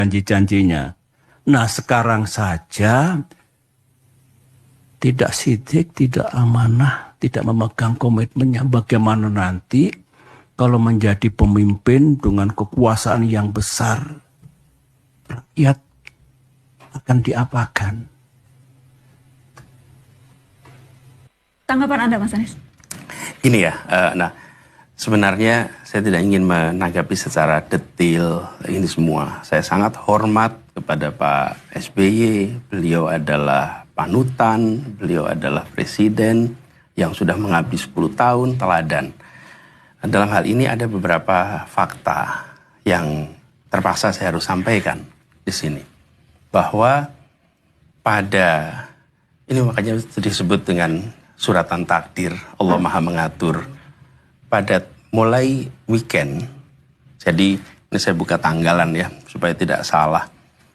janji-janjinya. Nah sekarang saja tidak sidik, tidak amanah, tidak memegang komitmennya. Bagaimana nanti kalau menjadi pemimpin dengan kekuasaan yang besar, rakyat akan diapakan? Tanggapan Anda, Mas Anies? Gini ya, nah sebenarnya saya tidak ingin menanggapi secara detail ini semua. Saya sangat hormat kepada Pak SBY, beliau adalah panutan, beliau adalah presiden yang sudah mengabdi 10 tahun, teladan. Dalam hal ini ada beberapa fakta yang terpaksa saya harus sampaikan di sini. Bahwa pada, ini makanya disebut dengan suratan takdir, Allah Maha mengatur. Pada mulai weekend, jadi ini saya buka tanggalan ya, supaya tidak salah.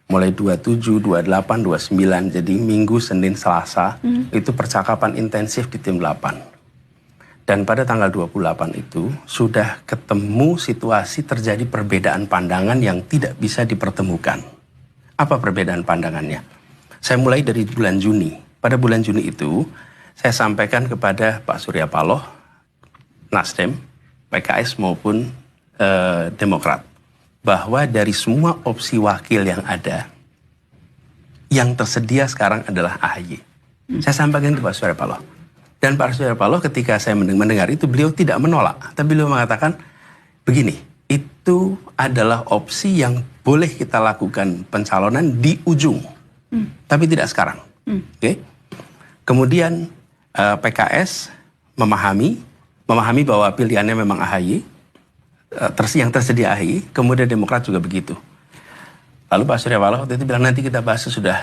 Mulai 27, 28, 29, jadi Minggu, Senin, Selasa, itu percakapan intensif di tim 8. Dan pada tanggal 28 itu, sudah ketemu situasi terjadi perbedaan pandangan yang tidak bisa dipertemukan. Apa perbedaan pandangannya? Saya mulai dari bulan Juni. Pada bulan Juni itu, saya sampaikan kepada Pak Surya Paloh, Nasdem, PKS maupun Demokrat, bahwa dari semua opsi wakil yang ada, yang tersedia sekarang adalah AHY. Saya sampaikan ke Pak Surya Paloh. Dan Pak Surya Paloh ketika saya mendengar itu, beliau tidak menolak. Tapi beliau mengatakan, begini, itu adalah opsi yang boleh kita lakukan pencalonan di ujung. Tapi tidak sekarang. Oke? Kemudian PKS memahami bahwa pilihannya memang AHY, yang tersedia AHY, kemudian Demokrat juga begitu. Lalu Pak Surya Paloh waktu itu bilang nanti kita bahas sesudah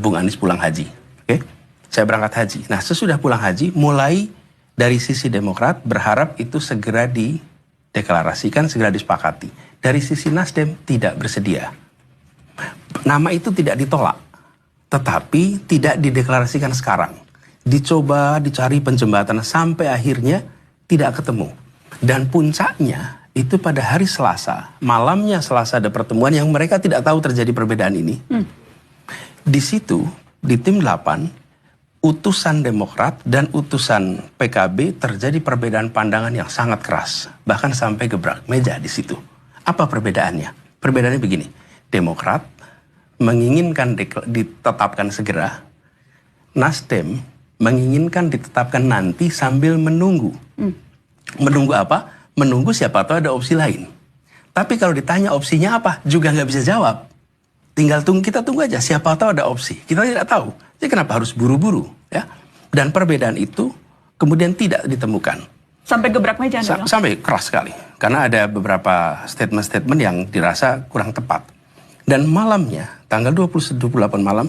Bung Anies pulang haji. Oke? Saya berangkat haji. Nah sesudah pulang haji, mulai dari sisi Demokrat berharap itu segera dideklarasikan, segera disepakati. Dari sisi Nasdem tidak bersedia. Nama itu tidak ditolak, tetapi tidak dideklarasikan sekarang. Dicoba, dicari penjembatan sampai akhirnya tidak ketemu. Dan puncaknya itu pada hari Selasa, malamnya Selasa ada pertemuan yang mereka tidak tahu terjadi perbedaan ini. Di situ, di tim 8, utusan Demokrat dan utusan PKB terjadi perbedaan pandangan yang sangat keras. Bahkan sampai gebrak meja di situ. Apa perbedaannya? Perbedaannya begini, Demokrat menginginkan ditetapkan segera, Nasdem menginginkan ditetapkan nanti sambil menunggu. Menunggu apa? Menunggu siapa tahu ada opsi lain. Tapi kalau ditanya opsinya apa, juga nggak bisa jawab. Tinggal kita tunggu aja, siapa tahu ada opsi. Kita tidak tahu. Jadi kenapa harus buru-buru? Ya? Dan perbedaan itu kemudian tidak ditemukan. Sampai gebrak meja? Sampai keras sekali. Karena ada beberapa statement-statement yang dirasa kurang tepat. Dan malamnya, tanggal 28 malam,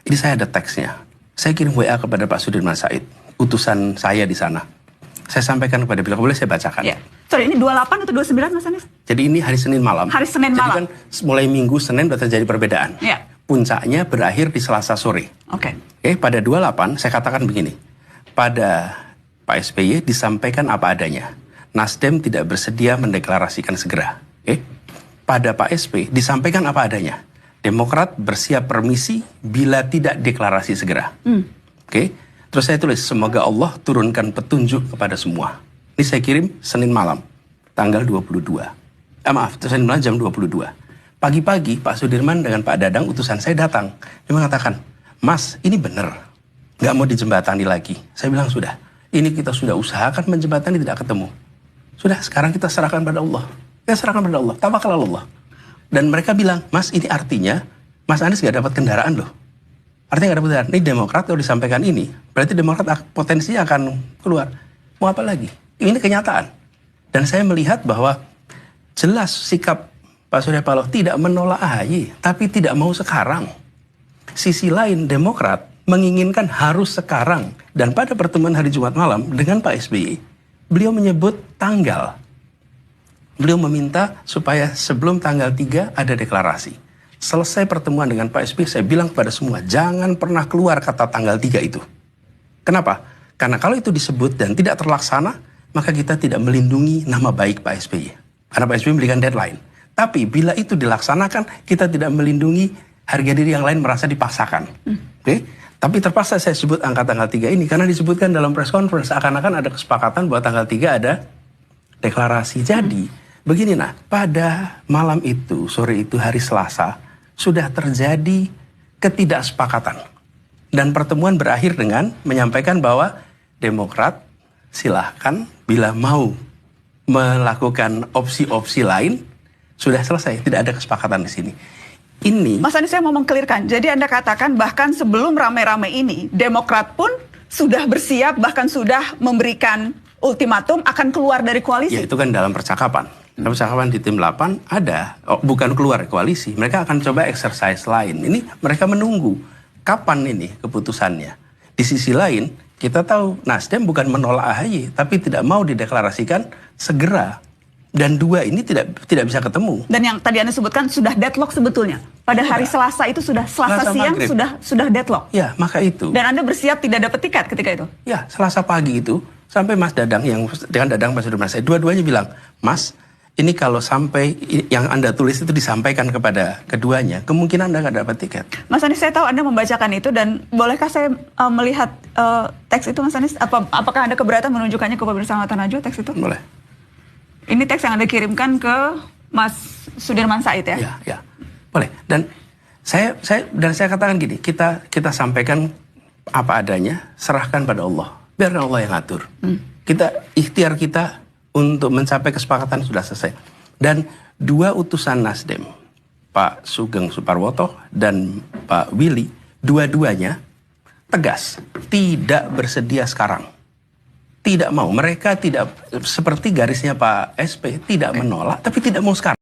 ini saya ada teksnya. Saya kirim WA kepada Pak Sudirman Said, utusan saya di sana. Saya sampaikan kepada beliau, boleh saya bacakan? Ya. Sorry, ini 28 atau 29 Mas Anies? Jadi ini hari Senin malam. Hari Senin malam. Jadi kan mulai Minggu, Senin sudah terjadi perbedaan. Ya. Puncaknya berakhir di Selasa sore. Oke. Pada 28 saya katakan begini. Pada Pak SBY disampaikan apa adanya. Nasdem tidak bersedia mendeklarasikan segera. Pada Pak SBY disampaikan apa adanya. Demokrat bersiap permisi bila tidak deklarasi segera. Terus saya tulis, semoga Allah turunkan petunjuk kepada semua. Ini saya kirim Senin malam, tanggal 22. Senin malam jam 22. Pagi-pagi Pak Sudirman dengan Pak Dadang, utusan saya datang. Dia mengatakan, Mas, ini benar. Nggak mau dijembatani lagi. Saya bilang, sudah. Ini kita sudah usahakan menjembatani, tidak ketemu. Sudah, sekarang kita serahkan pada Allah. Kita serahkan pada Allah. Tawakal Allah. Dan mereka bilang, Mas, ini artinya Mas Anies nggak dapat kendaraan loh. Artinya nggak dapat kendaraan. Ini Demokrat kalau disampaikan ini, berarti Demokrat potensinya akan keluar. Mau apa lagi? Ini kenyataan. Dan saya melihat bahwa jelas sikap Pak Surya Paloh tidak menolak AHY, tapi tidak mau sekarang. Sisi lain Demokrat menginginkan harus sekarang. Dan pada pertemuan hari Jumat malam dengan Pak SBY, beliau menyebut tanggal. Beliau meminta supaya sebelum tanggal 3 ada deklarasi. Selesai pertemuan dengan Pak SBY, saya bilang kepada semua, jangan pernah keluar kata tanggal 3 itu. Kenapa? Karena kalau itu disebut dan tidak terlaksana, maka kita tidak melindungi nama baik Pak SBY. Karena Pak SBY memberikan deadline. Tapi bila itu dilaksanakan, kita tidak melindungi harga diri yang lain merasa dipaksakan. Oke? Tapi terpaksa saya sebut angka tanggal 3 ini karena disebutkan dalam press conference seakan-akan ada kesepakatan bahwa tanggal 3 ada deklarasi. Jadi, begini pada malam itu, sore itu hari Selasa, sudah terjadi ketidaksepakatan. Dan pertemuan berakhir dengan menyampaikan bahwa Demokrat silahkan bila mau melakukan opsi-opsi lain, sudah selesai, tidak ada kesepakatan di sini. Ini Mas Anies, saya mau mengkelirkan. Jadi Anda katakan bahkan sebelum rame-rame ini, Demokrat pun sudah bersiap, bahkan sudah memberikan ultimatum akan keluar dari koalisi. ya itu kan dalam percakapan. Dalam percakapan di tim 8 ada, bukan keluar koalisi, mereka akan coba exercise lain. Ini mereka menunggu kapan ini keputusannya. Di sisi lain, kita tahu Nasdem bukan menolak AHY, tapi tidak mau dideklarasikan segera. Dan dua ini tidak bisa ketemu. Dan yang tadi Anda sebutkan sudah deadlock sebetulnya. Pada hari Selasa itu sudah Selasa siang maghrib. sudah deadlock. Ya, maka itu. Dan Anda bersiap tidak dapat tiket ketika itu. Ya, Selasa pagi itu sampai Mas Dadang yang dengan Dadang Mas Sudirman saya dua-duanya bilang, "Mas, ini kalau sampai yang Anda tulis itu disampaikan kepada keduanya, kemungkinan Anda nggak dapat tiket." Mas Anies, saya tahu Anda membacakan itu dan bolehkah saya melihat teks itu, Mas Anies? Apakah Anda keberatan menunjukkannya ke pemirsa Mata Najwa teks itu? Boleh. Ini teks yang Anda kirimkan ke Mas Sudirman Said ya? Ya. Boleh. Dan saya katakan gini, kita sampaikan apa adanya, serahkan pada Allah. Biar Allah yang ngatur. Ikhtiar kita untuk mencapai kesepakatan sudah selesai. Dan dua utusan Nasdem, Pak Sugeng Suparwoto dan Pak Willy, dua-duanya tegas, tidak bersedia sekarang. Tidak mau, mereka tidak seperti garisnya Pak SP, tidak menolak, tapi tidak mau sekarang.